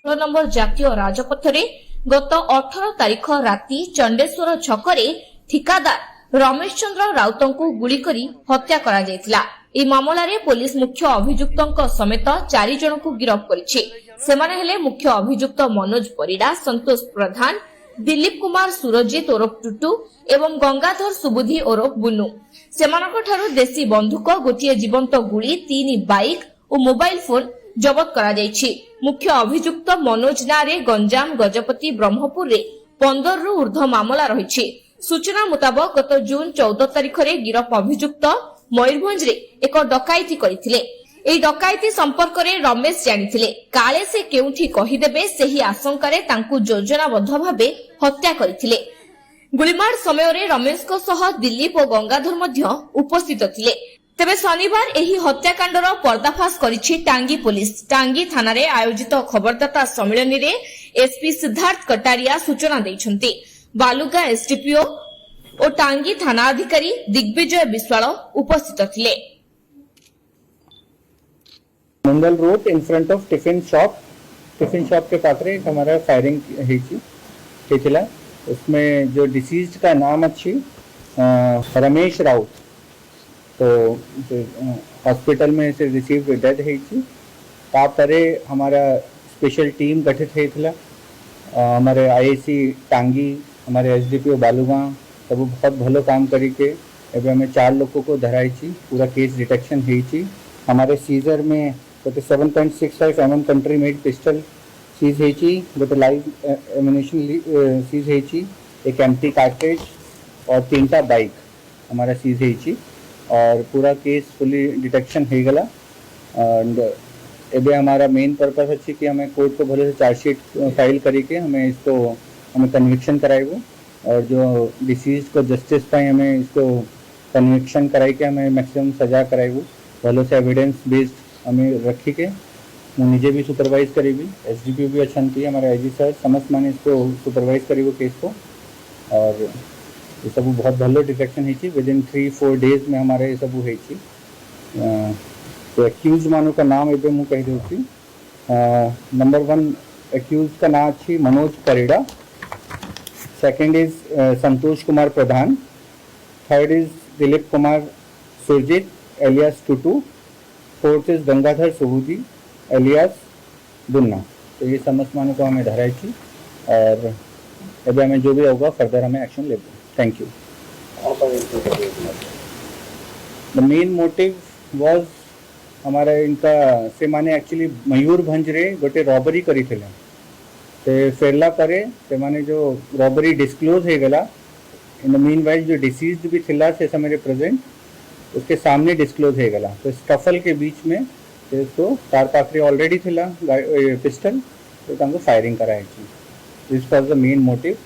Number जातीय राजपथरे गत 18 तारिख राति चंडेश्वर छकरे ठिकादार रमेश चंद्र राउतों को गुली करी हत्या करा जायतिला। ए मामलारे पुलिस मुख्य अभियुक्तों समेत 4 जन को गिरफ्त करिछि। सेमाने हेले मुख्य अभियुक्त मनोज परिडा, संतोष प्रधान, दिलीप कुमार सुरजित ओरफ टुटू एवं गंगाधर सुबुधी ओरफ बुनु। सेमानक ठारू देशी बंधुक, गोटिए जीवंत गुली, 3 बाइक और मोबाइल फोन जबत करा जायछि। मुख्य अभियुक्त मनोज नारे गंजाम, गजपति, ब्रह्मपुर रे 15 रु ऊर्ध्व मामला रहिछि। सूचना मुताबक गत जून 14 तारिख रे गिरफ अभियुक्त मयूरभंज रे एक डकायती करिथिले। एई डकायती संपर्क रे रमेश जानिथिले। काले से केउठी कहिदेबे सेही आशंकारे तांकु योजनाबद्ध भाबे हत्या करिथिले। गुलीमार समय रे रमेश को सह दिलीप और गंगाधर मध्य उपस्थित थिले। तेबे शनिवार एही हत्याकांडर पर्दाफाश करिछि टांगी पुलिस। टांगी थाना रे आयोजित खबरदाता सम्मेलन रे एसपी सिद्धार्थ कटारिया सूचना दैछन्ति। बालुगा एसडीपीओ और टांगी थाना अधिकारी दिग्विजय विश्वाल उपस्थित थिले। Mangal road in front of tiffin shop के पास रे हमारा फायरिंग हेतिला। उसमें जो डिसीज्ड का नाम अच्छी रमेश राउत, तो हॉस्पिटल में से रिसीव डेथ हेची। तापरे हमारा स्पेशल टीम गठित हेतिला। हमारे आईएसी टांगी, हमारे एसडीपीओ बालुगांव सब बहुत भलो काम करिके एवं हमें 4 लोगों को धराई। पूरा केस डिटेक्शन हेची। हमारे सीजर में 7.65 mm country made pistol seize हेची, गोटे लाइव एम्युनिशन सीज हेची, एक एम्प्टी कार्ट्रिज और 3टा बाइक हमारा सीज हेची। और पूरा केस फुली डिटेक्शन हो गला। एंड एबे हमारा मेन पर्पस अच्छी कि हमें कोर्ट को भले से चार्जशीट फाइल करके हमें कन्विक्शन कराइबो और जो डिसीज को जस्टिस पाई हमें इसको कन्विक्शन कराई के हमें मैक्सिमम सजा कराइबो। भले से एविडेंस बेस्ड हमें रखी के मुझे भी सुपरवाइज करेगी। एसडीपीओ भी अच्छा थी, हमारे आईजी सर समस्त माने इसको सुपरवाइज करेगो केस को। और ये सब बहुत भलो डिटेक्शन है। विदिन 3-4 डेज में हमारे ये सब है। तो एक्यूज मानो का नाम एवं मुझे कह दूसरी। नंबर 1 एक्यूज का नाम अच्छी Manoj Parida, second is Santosh Kumar Pradhan, third is Dilip Kumar Surjit alias Tutu, fourth is Gangadhar Subudhi alias Bunna. तो ये समस्त मानो को हमें धराई थी और अभी हमें जो भी होगा फर्दर हमें एक्शन लेते हैं। Thank you. The main motive was हमारा इनका से माने एक्चुअली मयूरभंज रे गोटे रॉबरी करी थिले। ते फेरला करे से माने जो रॉबरी डिस्क्लोज हो गला। इन द मीन वाइल जो डिसीज्ड भी थिला से समय प्रेजेंट उसके सामने डिस्क्लोज हो गला। तो स्कफल के बीच में तो तार पाखरे ऑलरेडी थिला पिस्टल, तो तांको फायरिंग कराई थी। This was the main motive.